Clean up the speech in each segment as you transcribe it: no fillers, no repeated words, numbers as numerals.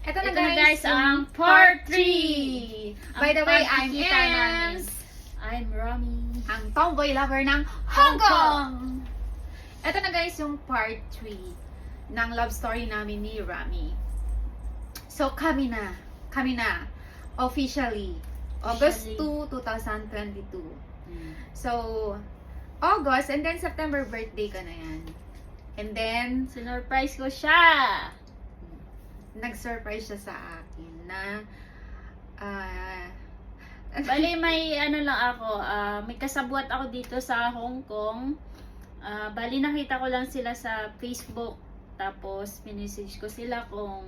Ito Ito na guys ang part 3. By the way, I'm Ems. I'm Romy. Ang tomboy lover ng Hong Kong. Ito na guys yung part 3 ng love story namin ni Rami. So kami na officially August 2, 2022. So August and then September birthday ka na yan. And then Sinurprise ko siya. nag-surprise siya sa akin na Bali may ano lang ako, may kasabwat ako dito sa Hong Kong. Bali nakita ko lang sila sa Facebook. Tapos pinisage ko sila kung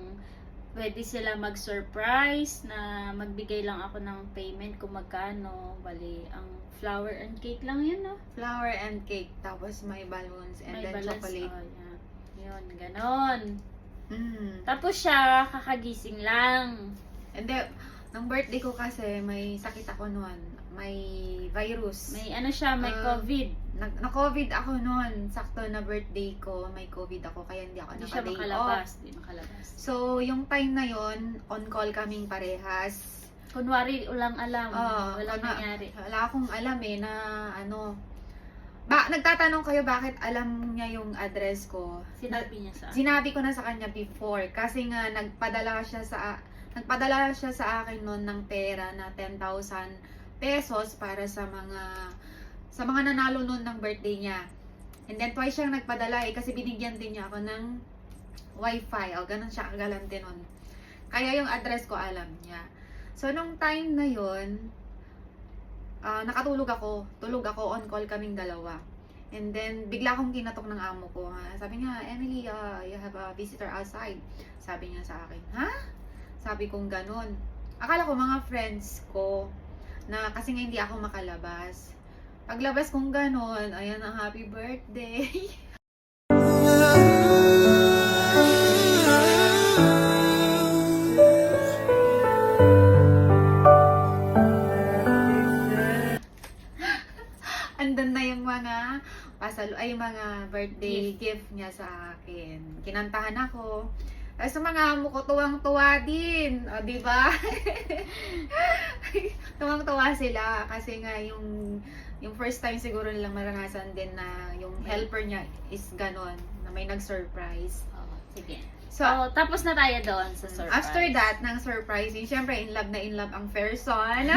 pwede sila mag-surprise na magbigay lang ako ng payment kung magkano. Bali ang flower and cake lang yun, no? flower and cake, tapos may balloons and May then balance. chocolate. Oh, yeah. Yun, ganon. Mm. Tapos siya, kakagising lang. And then, nung birthday ko kasi, may sakit ako noon. May virus. May ano siya, may COVID. Na-COVID ako noon. Sakto na birthday ko, may COVID ako. Kaya hindi ako Hindi siya naka-day off. makalabas. Hindi makalabas. So, yung time na yon on call kaming parehas. Kunwari, walang alam. Walang nangyari. Wala akong alam na ano. Nagtatanong kayo bakit alam niya yung address ko. Sinabi niya sa akin. Sinabi ko na sa kanya before kasi nga nagpadala siya sa akin noon ng pera na 10,000 pesos para sa mga nanalo noon ng birthday niya. And then twice siyang nagpadala kasi binigyan din niya ako ng wifi. O ganun siya kagalante noon. Kaya yung address ko alam niya. So nung time na yon, nakatulog ako. Tulog ako, on call kaming dalawa. And then, bigla akong kinatok ng amo ko. Sabi niya, Emily, you have a visitor outside. Sabi niya sa akin, ha? Sabi kong ganun. Akala ko mga friends ko, na kasi nga hindi ako makalabas. Paglabas kong ganun, ayan ang happy birthday. Andun na yung mga mga birthday gift niya sa akin. Kinantahan ako. Tapos sa mga amo ko, tuwang-tuwa din. O, di ba? Tuwang-tuwa sila. Kasi nga, yung first time siguro nilang maranasan din na yung helper niya is ganon. Na may nag-surprise. Sige. So, Tapos na tayo doon sa surprise. after that, ng surprising, syempre, in love ang person.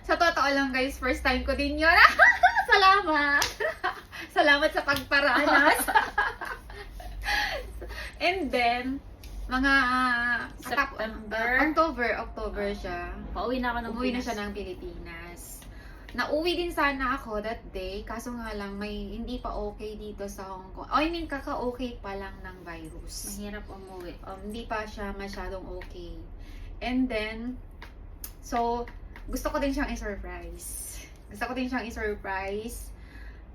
Sa totoo lang, guys, first time ko din yun. Salamat! Salamat sa pagparanas. And then, mga October siya. Pauwi na ako ng Umuwi na Pinas. siya ng Pilipinas. Nauwi din sana ako that day, kaso nga lang may hindi pa okay dito sa Hong Kong. I mean, kaka-okay pa lang ng virus. Mahirap umuwi. Hindi pa siya masyadong okay. And then, so, gusto ko din siyang i-surprise.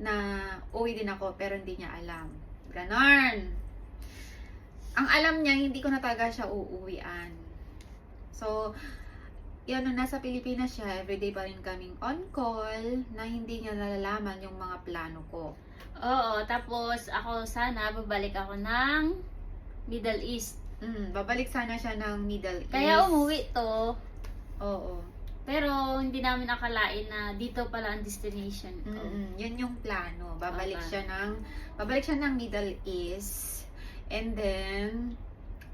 Na uwi din ako pero hindi niya alam. Ganon. Ang alam niya, hindi ko na talaga siya uuwian. So, yun, nung nasa Pilipinas siya, everyday pa rin kaming on call na hindi niya nalalaman yung mga plano ko. Oo, tapos ako sana babalik ako ng Middle East. Babalik sana siya ng Middle East. Kaya umuwi to. Oo. Pero hindi namin akalain na dito pala ang destination ko. Yun yung plano. Babalik Okay. siya ng Middle East. And then,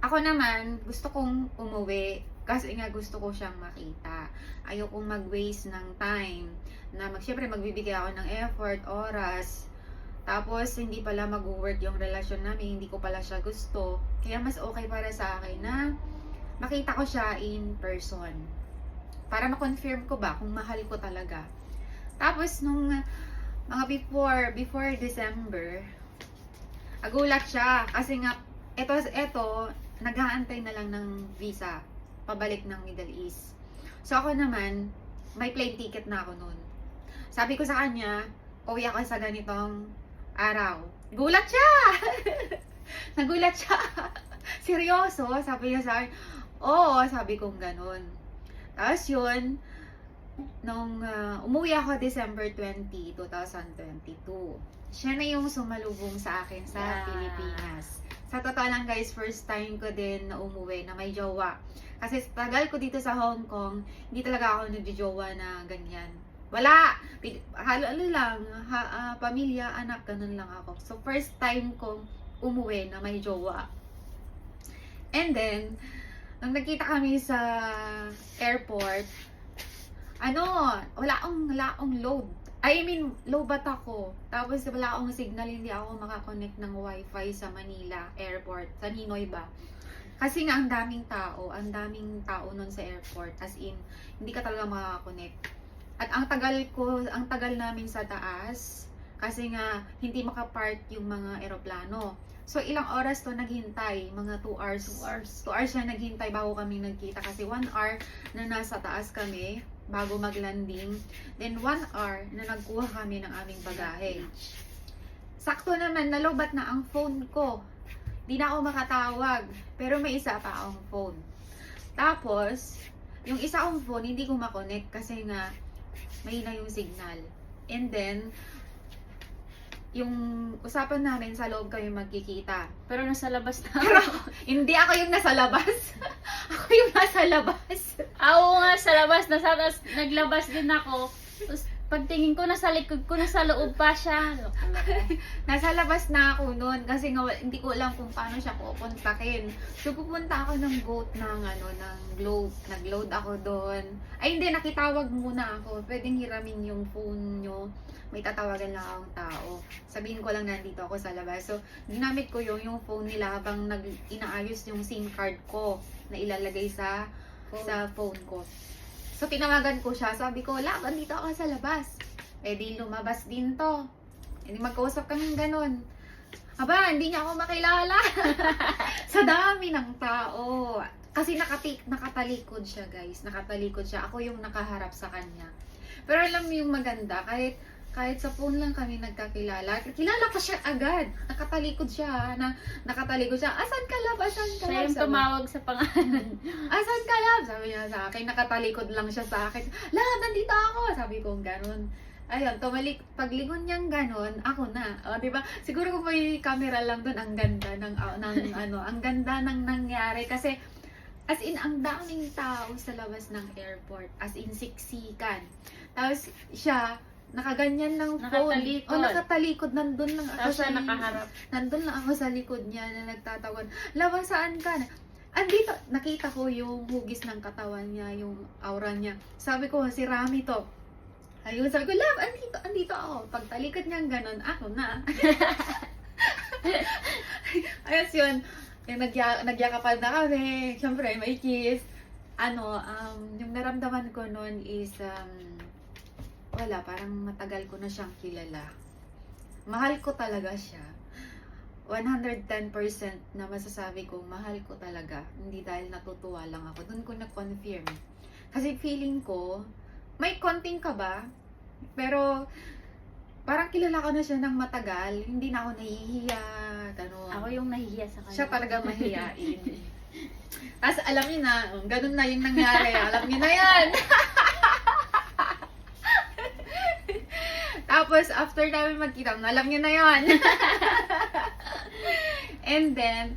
ako naman, gusto kong umuwi kasi nga gusto ko siyang makita. Ayokong mag-waste ng time na siyempre magbibigay ako ng effort, oras. Tapos, hindi pala mag-work yung relasyon namin, hindi ko pala siya gusto. Kaya mas okay para sa akin na makita ko siya in person. Para ma-confirm ko ba kung mahal ko talaga. Tapos, nung mga before December, agulat siya. Kasi nga, eto, nag-aantay na lang ng visa pabalik ng Middle East. So, ako naman, may plane ticket na ako noon. Sabi ko sa kanya, uwi ako sa ganitong araw. Gulat siya! Nagulat siya. Seryoso? Sabi niya sa akin, oo, sabi kong ganun. Tapos yun, nung umuwi ako December 20, 2022, siya na yung sumalubong sa akin sa Pilipinas. Sa totoo lang guys, first time ko din na umuwi na may jowa. Kasi sa tagal ko dito sa Hong Kong, hindi talaga ako nagjojowa na ganyan. Wala! Halo lang, pamilya, anak, ganun lang ako. So first time kong umuwi na may jowa. And then, nung nagkita kami sa airport, wala akong load. I mean, lowbat ako. Tapos wala akong signal, hindi ako makakonect ng wifi sa Manila Airport. Sa Ninoy ba? Kasi nga, ang daming tao nun sa airport. As in, hindi ka talaga makakakonect. At ang tagal namin sa taas. Kasi nga, hindi makapark yung mga eroplano. So, ilang oras to naghintay? Mga 2 hours. 2 hours. 2 hours siya naghintay bago kami nagkita. Kasi 1 hour na nasa taas kami bago maglanding. Then 1 hour na nagkuha kami ng aming bagahe. Sakto naman, nalobat na ang phone ko. Di na ako makatawag. Pero may isa pa akong phone. Tapos, yung isa akong phone, hindi ko makonect kasi nga, mahina yung signal. And then, yung usapan namin sa loob kami magkikita. Pero nasa labas na Pero, ako. hindi ako yung nasa labas. Ako yung nasa labas. Oo nga, sa labas. Naglabas din ako. Tapos, pagtingin ko, nasa likod ko, nasa loob pa siya. Nasa labas na ako noon kasi nga hindi ko alam kung paano siya pupuntahin. So pupunta ako ng boat ng Globe. Nag-load ako doon. Ay hindi, nakitawag muna ako. Pwedeng hiramin yung phone nyo. May tatawagan lang akong tao. Sabihin ko lang nandito ako sa labas. So ginamit ko yung phone nila habang inaayos yung SIM card ko na ilalagay sa phone ko. So, tinawagan ko siya. Sabi ko, Lab, andito ako sa labas. Eh, di lumabas din to. Eh, di magkausap kami ganun. Aba, hindi niya ako makilala. Sa dami ng tao. Kasi nakatalikod siya, guys. Nakatalikod siya. Ako yung nakaharap sa kanya. Pero alam mo yung maganda, kahit sa phone lang kami nagkakilala, kilala ko siya agad. Nakatalikod siya. Nakatalikod siya. Asan ka, Lab? Asan ka, Lab? Siya yung tumawag sa pangalan. Asan ka, Lab? Sabi niya sa akin. Nakatalikod lang siya sa akin. Lab, nandito ako. Sabi ko, ganun. Ayun, paglingon niyang ganun, ako na. O, diba? Siguro kung may camera lang doon, ang ganda ang ganda ng nangyari. Kasi, as in, ang daming tao sa labas ng airport. As in, siksikan. Tapos, siya, nakaganyan ng phone. Nakatalikod. O, nakatalikod. Nandun lang ako Tapos siya nakaharap. Nandun lang ako sa likod niya na nagtatawag. Laba, saan ka na? Andito, nakita ko yung hugis ng katawan niya, yung aura niya. Sabi ko, si Rami to. Ayun, sabi ko, Love, andito ako. Pagtalikod niyang ganun, ako na. Ayos yun. Nagyakapan na kami. Siyempre, may kiss. Yung naramdaman ko noon is, wala, parang matagal ko na siyang kilala. Mahal ko talaga siya. 110% na masasabi kong mahal ko talaga. Hindi dahil natutuwa lang ako. Doon ko na-confirm. Kasi feeling ko, may konting kaba. Pero, parang kilala ko na siya ng matagal. Hindi na ako nahihiya. Ganun. Ako yung nahihiya sa kanya. Siya talaga mahiyain. Tapos alam niyo na, ganun na yung nangyari. Alam niyo na yan. Tapos, after namin magkita, alam niyo na yon. And then,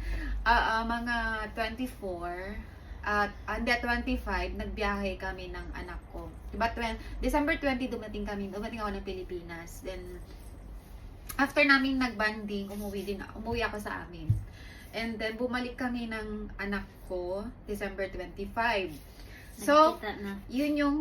mga 24, hindi, 25, nagbiyahe kami ng anak ko. Diba, December 20, dumating ako ng Pilipinas. Then, after namin nagbanding, umuwi ako sa amin. And then, bumalik kami ng anak ko, December 25. So, Nagkita na. yun yung